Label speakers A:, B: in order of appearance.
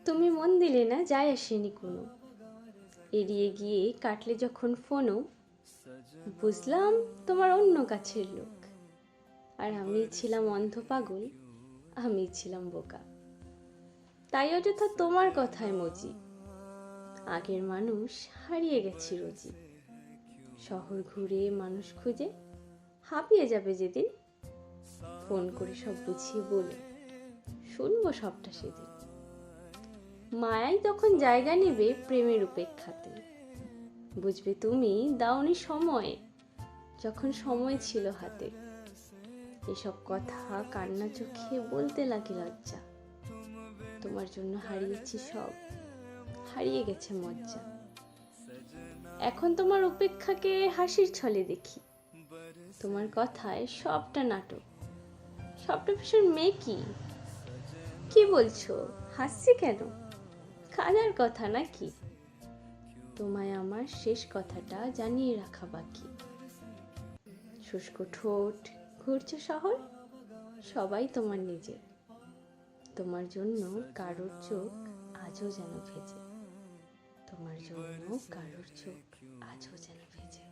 A: তুমি মন দিলে না, যায় আসেনি কোনো। এড়িয়ে গিয়ে কাটলে যখন ফোনও, বুঝলাম তোমার অন্য কাছের লোক। আর আমি ছিলাম অন্ধ পাগল, আমি ছিলাম বোকা। তাই অযথা তোমার কথায় মজি, আগের মানুষ হারিয়ে গেছি রোজই। শহর ঘুরে মানুষ খুঁজে হাঁপিয়ে যাবে যেদিন, ফোন করে সব বুঝিয়ে বলে শুনবো সবটা সেদিন। মায়াই তখন জায়গা নেবে প্রেমের উপেক্ষাতে, বুঝবে তুমি দাওনি সময়, যখন সময় ছিল হাতে। এসব কথা কান্না চোখে বলতে লাগে লজ্জা, তোমার জন্য হারিয়েছি সব, হারিয়ে গেছে মজ্জা। এখন তোমার উপেক্ষাকে হাসির ছলে দেখি, তোমার কথায় সবটা নাটক, সবটা ভীষণ মেকি। কি বলছো, হাসছি কেন? কাঁদার কথা নাকি? তোমায় আমার শেষ কথাটা জানিয়ে রাখা বাকি। শুষ্ক ঠোঁট, ঘুরছে শহর, সবাই তোমার নিজের। তোমার জন্য কারোর চোখ আজও যেন ভেজে, তোমার জন্য কারোর চোখ আজও যেন ভেজে।